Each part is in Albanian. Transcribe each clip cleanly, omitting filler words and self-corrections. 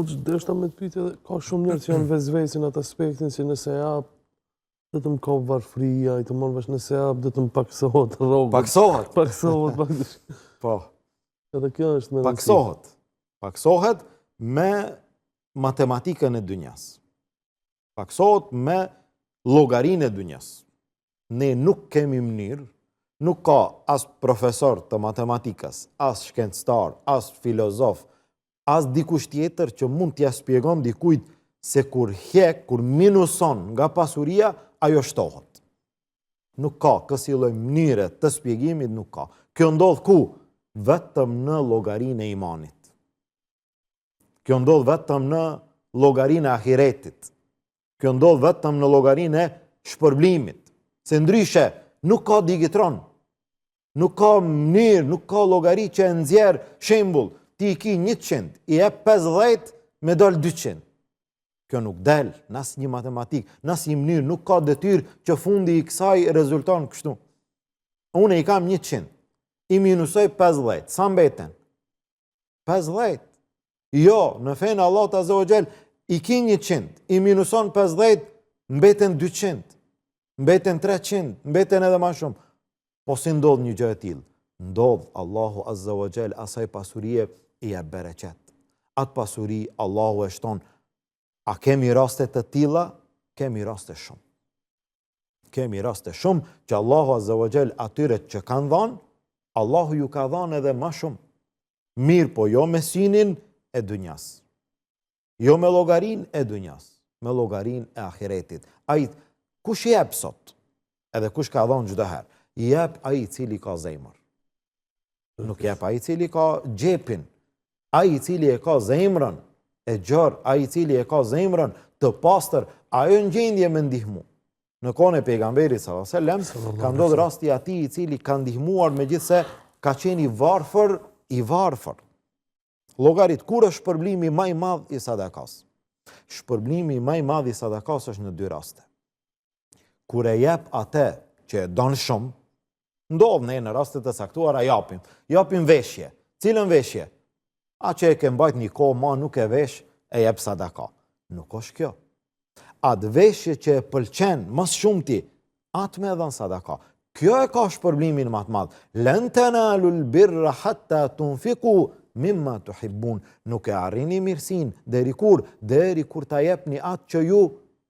Deshta me të pyetje, ka shumë njerëz që janë vezvesin atë aspektin që nëse jap vetëm ka varfëria, i të marrë vesh nëse jap vetëm paksohet rrogut. Paksohet. Paksohet. Po. Edhe kjo është me Paksohet. Paksohet me matematikën e dynjas. Paksohet me llogarinë e dynjas. Ne nuk kemi mënyrë, nuk ka as profesor të matematikës, as shkencëtar, as filozof, as dikush tjetër që mund t'ja shpjegon dikujt se kur hjek, kur minuson nga pasuria, ajo shtohet. Nuk ka, kësi lloj mënyre të shpjegimit nuk ka. Kjo ndodh ku? Vetëm në llogarinë e imanit. Kjo ndodh vetëm në llogarinë e ahiretit. Kjo ndodh vetëm në llogarinë e shpërblimit. Se ndryshe, nuk ka digitron. Nuk ka mënyrë, nuk ka llogari që e nxjerr shembull. Ti i ki 100, i e 50, me dal 200. Kjo nuk del, nas një matematik, nas një mënyrë, nuk ka detyrë që fundi i kësaj rezulton kështu. Unë i kam 100, i minusoj 50, sa mbeten? 50. Jo, në fenë Allah të Azza wa Jall, i ki 100, i minuson 50, mbeten 200, mbeten 300, mbeten edhe ma shumë. Po si ndodh një gjë e tillë? Ndodh Allahu Azza wa Jall asaj pasurie i e bereqet. Atë pasuri Allahu e shton. A kemi raste të tilla? Kemi raste shumë. Kemi raste shumë që Allahu Azza wa Jall atyre që kanë dhënë, Allahu ju ka dhënë edhe më shumë. Mirë, po jo me synin e dynjas. Jo me llogarinë e dynjas, me llogarinë e ahiretit. Ai kush jep sot? Edhe kush ka dhënë çdo herë? Jep ai i cili ka zemër. Nuk jep ai i cili ka xhepin. Ai i cili e ka zemrën e gjerë, ai i cili e ka zemrën të pastër, ajo në gjendje me ndihmu. Në kohën e pejgamberit sallallahu alajhi wasallam ka ndodhur rasti atij i cili ka ndihmuar megjithse ka qenë i varfër. Llogarit, kur është shpërblimi më i madh i sadakas? Shpërblimi më i madh i sadakas është në dy raste. Kur e jep atë që e don shumë, ndodh ne në raste të saktuara japim veshje. Cilën veshje? A që e ke mbajt një kohë ma nuk e vesh, e jep sadaka. Nuk është kjo. Atë veshje që e pëlqen mas shumti, atë me dhën sadaka. Kjo e ka shpërblimin më të madh. Lan tanalul birra hatta tunfiqu mimma tuhibbun. Nuk e arrini mirësinë deri kur ta jepni atë që ju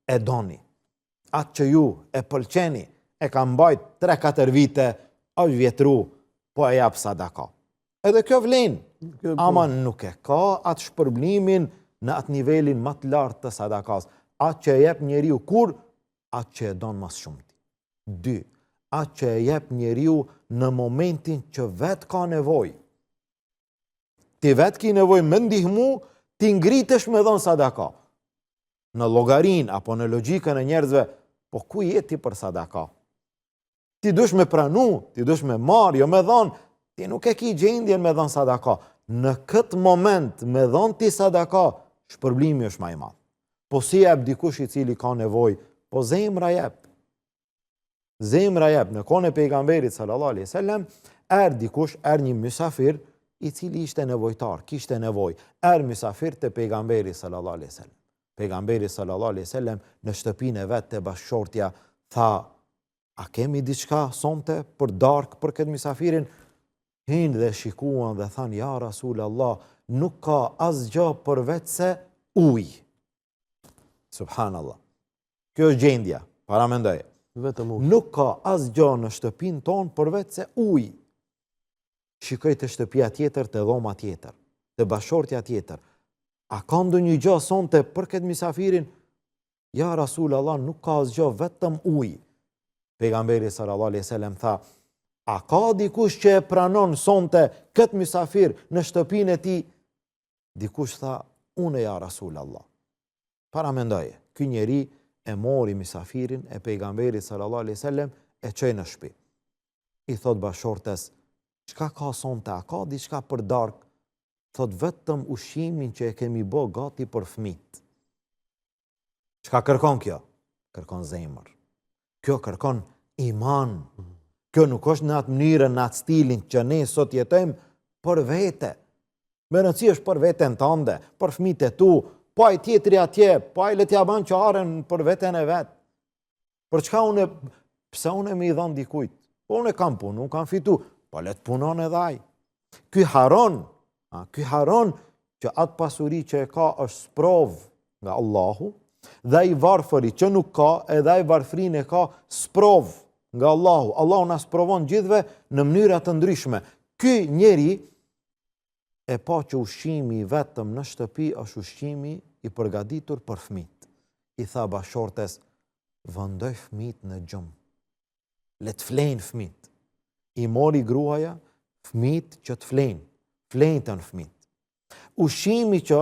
e doni. Atë që ju e pëlqeni, e ka mbajt 3-4 vite, është vjetru, po e jap sadaka. Edhe kjo vlen, ama nuk e ka atë shpërblimin në atë nivelin më të lartë të sadakas. Atë që e jep njeriu kur? Atë që e don mas shumti. 2. Atë që e jep njeriu në momentin që vet ka nevojë. Ti vet ki nevojë me ndihmu, ti ngritesh me dhon sadaka. Në llogarin apo në logjikën e njerëzve, po ku je ti për sadaka? Ti dush me pranu, ti dush me marr, jo me dhon. Ti nuk e ki gjendjen me dhon sadaka. Në këtë moment me dhon ti sadaka, shpërblimi është më i madh. Po si jep dikush i cili ka nevojë, po zemra jep. Zemra jep. Në kohën e pejgamberit sallallahu alaihi wasallam, dikush, një mysafir i cili ishte nevojtar, kishte nevojë. Mysafir te pejgamberi sallallahu alaihi wasallam. Pejgamberi sallallahu alaihi wasallam në shtëpinë e vet te bashkëshortja tha: "A kemi diçka sonte për darkë për këtë mysafirin?" Hinë dhe shikuan dhe thanë: "Ja Rasulallah, nuk ka asgjë përveç se ujë." Subhanallah. Kjo është gjendja, para mendoje. Vetëm ujë. Nuk ka asgjë në shtëpinë tonë përveç se ujë. Shikoj të shtëpia tjetër, të dhoma tjetër, të bashkëshortja tjetër. A ka ndonjë gjë sonte për këtë mysafirin? Ja Rasulallah, nuk ka asgjë, vetëm ujë. Pejgamberi sallallahu alaihi wasallam tha: "A ka dikush që e pranon sonte këtë mysafir në shtëpinë e tij?" Dikush tha: "Unë ja Rasulallah." Para mendoje, ky njeri e mori mysafirin e pejgamberit sallallahu alaihi wasallam e çoi në shtëpi. I thot bashortes: "Çka ka sonte? A ka diçka për darkë?" Thot: "Vetëm ushqimin që e kemi bë gati për fëmijët." Çka kërkon kjo? Kërkon zemër. Kjo kërkon iman. Kjo nuk është në atë mënyrën, në atë stilin që ne sot jetojmë për vete. Me rëndësi është për veten tënde, për fëmijët e tu, po ai tjetri atje, po ai le t'ja ban qarën për veten e vet. Për çka pse unë më i dhon dikujt? Po unë kam punu, kam fitu, po le të punon edhe ai. Ky haron që atë pasuri që e ka është sprov nga Allahu, dhe ai varfëri që nuk ka, edhe ai varfrin e ka sprov nga Allahu. Allahu na sprovon gjithve në mënyra të ndryshme. Ky njeri e pa që ushqimi vetëm në shtëpi është ushqimi i përgatitur për fëmijët. I tha bashortes, vëndoj fëmijët në gjumë. Le të flenë fëmijët. I mori gruaja fëmijët që të flenë të në fëmijët. Ushqimi që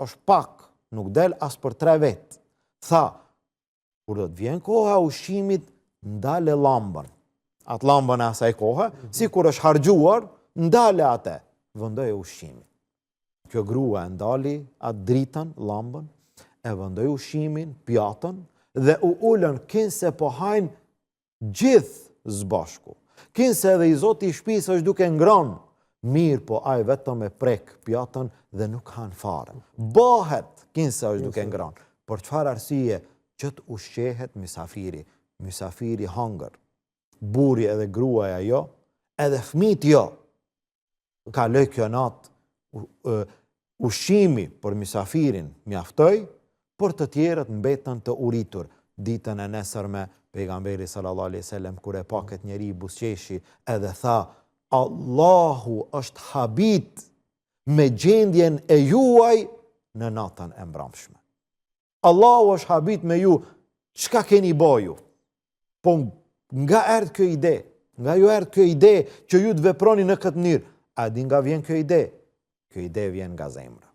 është pak, nuk del as për 3 vetë. Tha, kur do të vjen koha ushqimit, ndale lambën. Atë lambën e asaj kohe, si kur është hargjuar, ndale atë, vëndoj ushqimin. Kjo grua e ndali atë dritën, lambën, e vëndoj ushqimin, pjatën, dhe u ullën kinë se po hajnë gjithë zbashku. Kinë se edhe i zoti i shtëpisë është duke ngronë, mirë po aj vetëm e prek pjatën dhe nuk hanë fare. Bëhet kinë se është duke ngronë. Për çfarë arsye që të ushqehet mysafiri. Mysafiri hangër. Buri edhe gruaja jo, edhe fëmijët jo. Kaloj kjo natë ushqimi për mysafirin mjaftoi, por të tjerët mbetën të uritur. Ditën e nesërme pejgamberi sallallahu alaihi wasallam kur e pa këtë njeri buzëqeshi edhe tha, Allahu është habit me gjendjen e juaj në natën e mbrëmshme. Allahu është habit me ju, çka keni boju? Po nga erdhë kjo ide, nga ju erdhë kjo ide që ju të veproni në këtë mënyrë, a di nga vjen kjo ide? Kjo ide vjen nga zemra.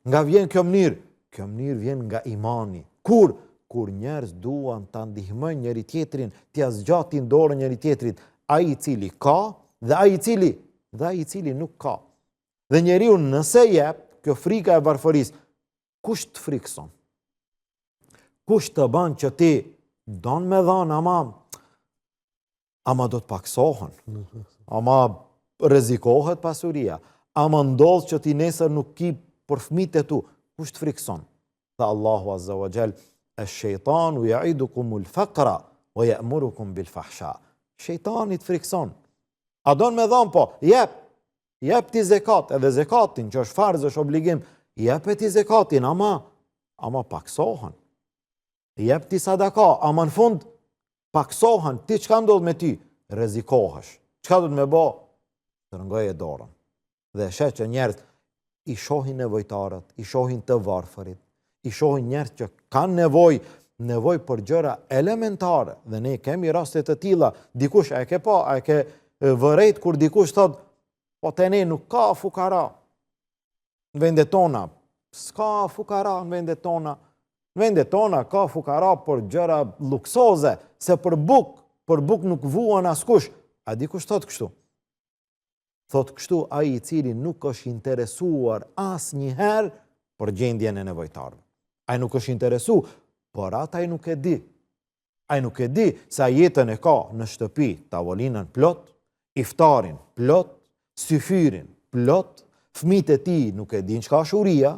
Nga vjen kjo mënyrë vjen nga imani. Kur njerëz duan ta ndihmojnë njëri tjetrin, t'ia zgjatin dorën njëri tjetrit, ai i cili ka dhe ai i cili nuk ka. Dhe njeriu nëse jep, kjo frika e varfërisë, kush të frikson? Kush të ban që ti don me dhanë, ama do të paksohen, ama rrezikohet pasuria, ama ndodh që ti nesër nuk ki për fëmijët e tu, kush të frikson? Tha Allahu azza wa jall, ash-shaytanu ya'idukumul faqra wa ya'murukum bil fahsha. Shejtani të frikson. A don me dhanë po? Jep ti zekat, edhe zekatin që është farz, është obligim, jep ti zekatin, ama paksohen. Jep ti sadaka, ama në fund paksohen, ti çka ndodh me ty? Rrezikohesh. Çka do të më bë? Të rëngoje dorën. Dhe sheh që njerëz i shohin nevojtarët, i shohin të varfërit, i shohin njerëz që kanë nevojë për gjëra elementare, dhe ne kemi raste të tilla, dikush e ke pa, e ke vërejt kur dikush thot, po te ne nuk ka fukara në vendet tona, s'ka fukara në vendet tona. Në vendet tona ka fukara për gjëra luksoze, se për buk nuk vuan askush. A dikush thot kështu? Thot kështu ai i cili nuk është interesuar asnjëherë për gjendjen e nevojtarëve. Ai nuk është interesu, por atë ai nuk e di. Ai nuk e di sa jetën e ka në shtëpi, tavolinën plot, iftarin plot, syfyrin plot, fëmijët e tij nuk e din çka është uria,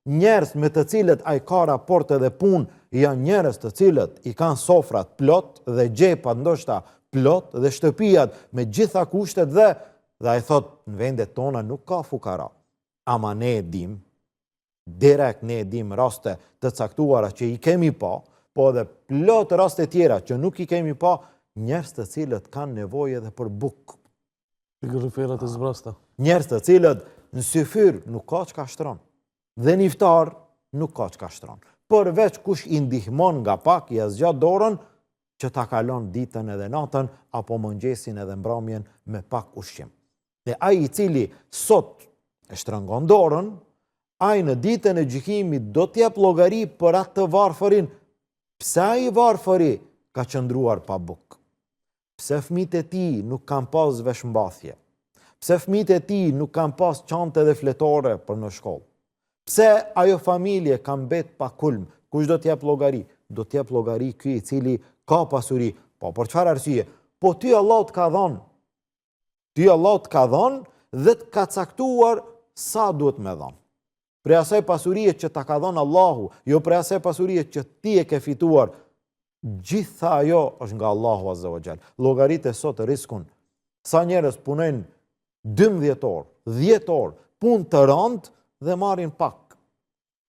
njerëz me të cilët ai ka raport edhe punë janë njerëz të cilët i kanë sofrat plot dhe xhepat ndoshta plot dhe shtëpiat me gjitha kushtet dhe ai thot në vendet tona nuk ka fukara. Ama ne e dim, direkt ne e dim raste të caktuara që i kemi pa, po edhe plot raste tjera që nuk i kemi pa, njerëz të cilët kanë nevojë edhe për bukë. Frigoriferat e zbrasta. Njerëz të cilët në syfyr nuk ka çka shtron. Dhe në iftar nuk ka çka shtron. Përveç kush i ndihmon nga pak, i zgjat dorën që ta kalon ditën edhe natën, apo mëngjesin edhe mbrëmjen me pak ushqim. Dhe ai i cili sot e shtrëngon dorën, ai në ditën e gjykimit do t'jep llogari për atë të varfërin. Pse ai varfëri ka qëndruar pa bukë? Pse fëmijët e tij nuk kanë pas veshmbathje? Pse fëmijët e tij nuk kanë pas çantë dhe fletore për në shkollë? Pse ajo familje ka mbet pa kulm? Kush do t'jep llogari? Do t'jep llogari ky i cili ka pasuri. Po për çfarë arsye? Po ty Allah të ka dhënë. Ty Allah të ka dhënë dhe të ka caktuar sa duhet me dhënë. Prej asaj pasurie që ta ka dhënë Allahu, jo prej asaj pasurie që ti e ke fituar, gjitha ajo është nga Allahu Azza wa Jall. Llogaritë sot riskun. Sa njerëz punojnë 12 orë, 10 orë, punë të rëndë dhe marrin pak.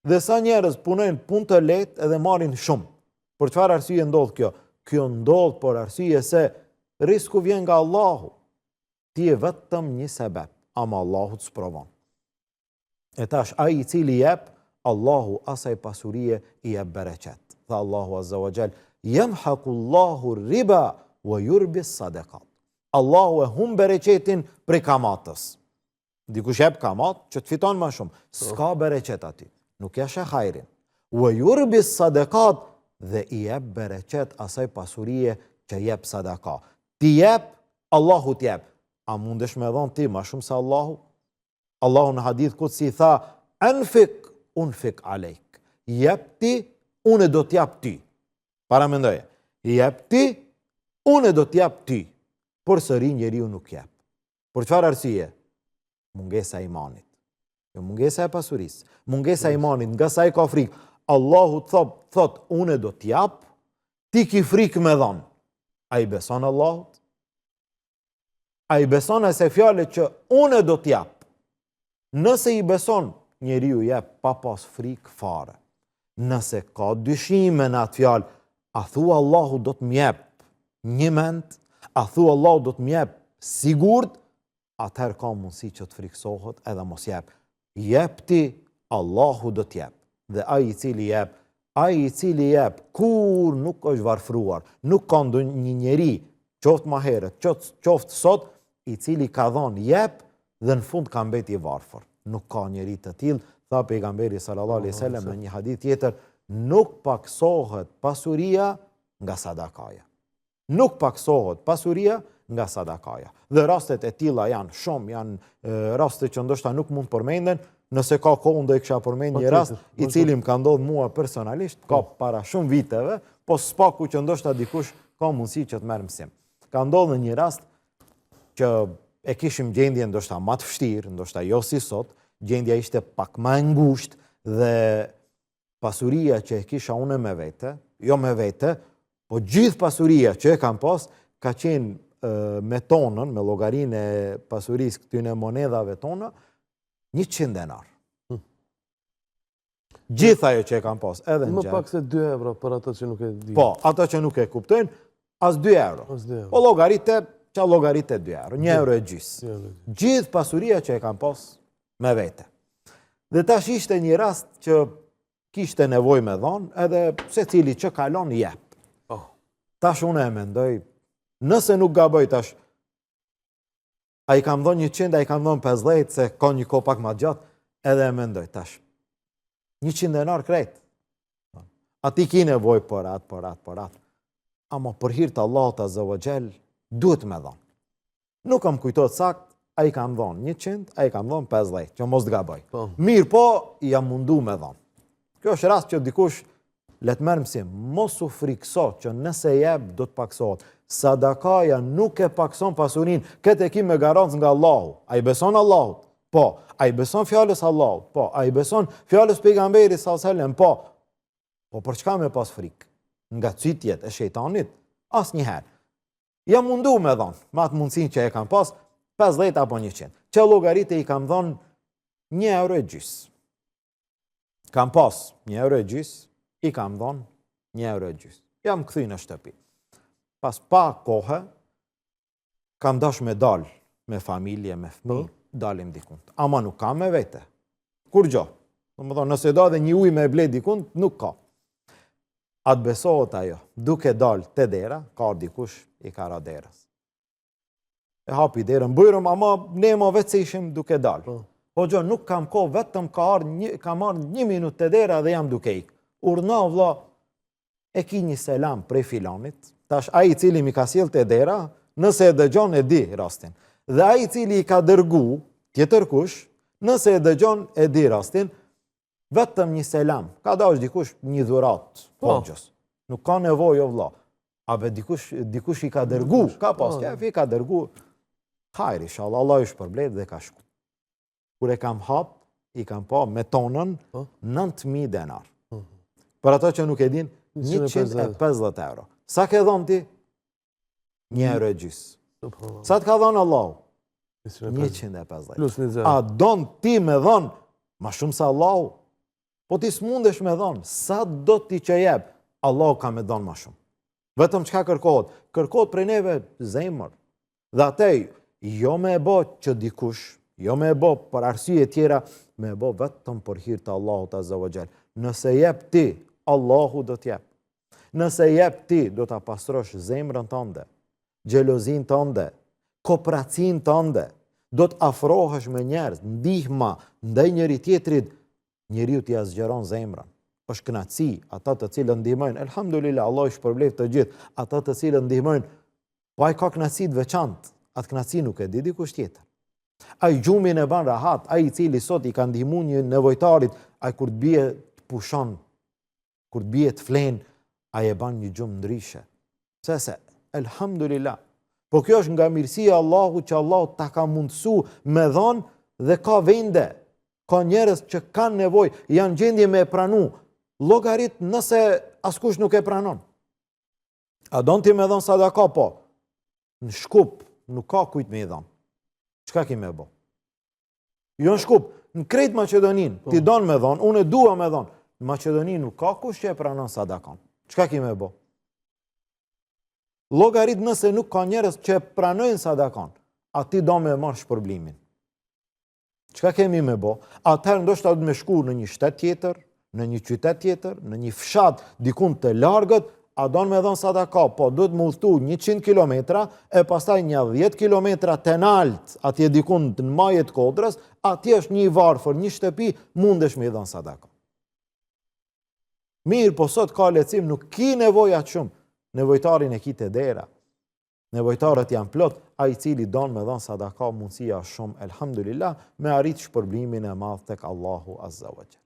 Dhe sa njerëz punojnë punë të lehtë edhe marrin shumë. Për çfarë arsye ndodh kjo? Kjo ndodh për arsye se risku vjen nga Allahu. Ti je vetëm një sebeb, ama Allahu të sprovon. E tash ai I cili jep, Allahu asaj pasurie I jep bereqet. Tha Allahu Azza wa Jall, yamhaqullahu riba wa yurbi sadaqat. Allahu e humb bereqetin prej kamatës. Dikush jep kamat që të fiton më shumë. S'ka bereqet aty. Nuk ja sheh hajrin. Wa yurbi sadaqat dhe I jep bereqet asaj pasurie që jep sadaka. Ti jep, Allahu t'jep. A mundesh me dhon ti më shumë se Allahu? Allahu në hadith kutsi tha, anfik, unfik alejk. Jep ti, unë do t'jap ty. Para mendoje. Jep ti, unë do t'jap ty. Por sëri njeriu nuk jep. Por çfarë arsye? Mungesa e imanit. Jo mungesa e pasurisë. Mungesa e imanit, nga sa I ka frikë. Allahu thot, unë do t'jap, ti ki frikë me dhon. A I beson Allahut? A I beson se fjalë që unë do t'jap. Nëse I beson, njeriu jep pa pas frikë fare. Nëse ka dyshime në atë fjalë, a thua Allahu do të m'jep një mend, a thua Allahu do të m'jep sigurt, atëherë ka mundësi që të friksohet edhe mos jep. Jep ti, Allahu do t'jep. Dhe ai I cili jep, kur nuk është varfruar, nuk ka ndonjë njeri, qoftë më herët, qoftë sot, I cili ka dhënë jep dhe në fund ka mbeti I varfër. Nuk ka njeri të tillë, tha pejgamberi sallallahu alaihi wasallam në një hadith tjetër, nuk paksohet pasuria nga sadakaja. Nuk paksohet pasuria nga sadakaja. Dhe rastet e tilla janë shumë, janë raste që ndoshta nuk mund përmenden, nëse ka kohë do I kisha përmend një rast I cili më ka ndodhur mua personalisht, ka para shumë viteve, po s'paku që ndoshta dikush ka mundësi që të merr mësim. Ka ndodhur një rast që e kishim gjendje ndoshta më të vështirë, ndoshta jo si sot, gjendja ishte pak më e ngushtë dhe pasuria që e kisha unë me vete, jo me vete, po gjithë pasuria që e kam pas, ka qenë me tonën, me llogarinë e pasurisë këtyne monedhave tona, 100 denar. Gjithë ajo që e kam pas, edhe në Më pak se 2 euro për ato që nuk e di. Po, ato që nuk e kuptojnë, as 2 euro. Po llogaritë, që llogaritë 2 euro, 1 euro e gjys. Gjithë pasuria që e kam pas me vete. Dhe tash ishte një rast që kishte nevojë me dhon, edhe secili që kalon jep. Tash unë e mendoj, nëse nuk gaboj tash, a I kam dhënë 100, a I kam dhënë 50, se ka një kohë pak më gjatë, edhe e mendoj tash. 100 denar krejt. A ti ki nevojë për atë. Ama për hir të Allahut Azza wa Jall, duhet me dhënë. Nuk kam kujtohet sakt, a I kam dhënë 100, a I kam dhënë 50, që mos të gaboj. Mirë po, jam mundu me dhënë. Kjo është rast që dikush le të merr mësim, mos u frikso që nëse jep do të paksohet. Sadakaja nuk e pakson pasurinë, këtë e ki me garancë nga Allahu. A I beson Allahut? Po. A I beson fjalës Allahut? Po. A I beson fjalës pejgamberit sallallahu alajhi wasallam? Po. Po për çka me pas frikë? Nga cytjet e shejtanit? Asnjëherë. Jam mundu me dhënë, me atë mundësinë që e kam pas, 50 apo 100. Që llogaritë I kam dhënë 1 euro e gjys. Kam pas 1 euro e gjys, I kam dhënë 1 euro e gjys. Jam kthy në shtëpi. Pas pa kohë, kam dash me dal, me familje, me fëmijë, dalim dikund. Ama nuk kam me vete. Kur gjo? Domethënë, nëse do edhe një ujë me ble dikund, nuk ka. Atë besohet ajo, duke dal te dera, ka dikush I ka ra derës. E hapi derën bujrëm, ama ne më vetë se ishim duke dal. Po gjo, nuk kam kohë, vetëm kam marrë 1 minutë te dera dhe jam duke ik. Urna vlla, e ki një selam prej filanit, tash ai I cili mi ka sjell te dera, nëse e dëgjon e di rastin. Dhe ai I cili I ka dërgu, tjetër kush, nëse e dëgjon e di rastin, vetëm një selam, ka dash dikush një dhurat, hoxhës. Nuk ka nevojë o vlla. A be dikush I ka dërgu, ka pas kef, I ka dërgu. Hajri, inshallah, Allah I shpërblet dhe ka shku. kur e kam hap, i kam pa me tonën Po. 9.000 denar. Për ato që nuk e din, 150 euro. Sa ke dhënë ti? 1 euro e gjys. Sa të ka dhënë Allahu? 150. Plus 20. A don ti me dhënë ma shumë se Allahu? Po ti s'mundesh me dhënë. Sa do ti që jep, Allahu ka me dhënë ma shumë. Vetëm çka kërkohet? Kërkohet prej neve zemër. Dhe atej, jo me e bo që dikush, jo me e bo për arsye tjera, me e bo vetëm për hir të Allahut Azza wa Jall. Nëse jep ti, Allahu do t'jep. Nëse jep ti, do t'a pastrosh zemrën tënde, xhelozin tënde, kooperacinë tënde, do t'afrohesh me njerëz, ndihma ndaj njëri tjetrit, njeriu t'i zgjeron zemrën. Është kënaqësi, ata të cilët ndihmojnë, elhamdulillah, Allah i shpërblet të gjithë, ata të cilët ndihmojnë, po ai ka kënaqësi të veçantë, atë kënaqësi nuk e di dikush tjetër. Ai gjumin e ban rahat, ai i cili sot i ka ndihmuar një nevojtarit, ai kur të bie të pushon, kur të bie të flen, ai e ban një gjumë ndryshe. Se, elhamdulillah. Po kjo është nga mirësia e Allahut që Allahu ta ka mundësu me dhon dhe ka vende, ka njerëz që kanë nevojë, janë gjendje me e pranu, llogarit nëse askush nuk e pranon. A don ti me dhon sadaka? Po. Në Shkup nuk ka kujt me i dhon. Çka ki me bo? Jo në Shkup, në krejt Maqedonin, ti don me dhon, unë e dua me dhon. Në Maqedoni nuk ka kush që e pranon sadakan. Çka ki me bo? Llogarit nëse nuk ka njerëz që e pranojnë sadakan, a ti do me marrë shpërblimin. Çka kemi me bo? Atëherë ndoshta do me shku në një shtet tjetër, në një qytet tjetër, në një fshat dikun të largët, a don me dhon sadaka, po do të më udhëtu 100 kilometra, e pastaj një 10 kilometra të nalt, atje dikun në majet Kodrës, atje është një varfër, një shtëpi, mundesh me i dhon sadaka. Mirë, po sot ka lecim, nuk ki nevojë atë shumë. Nevojtarin e ki te dera. Nevojtarët janë plot, a i cili don me dhon sadaka, mundësia shumë, elhamdulillah, me arrit shpërblimin e madh tek Allahu Azza wa Jall.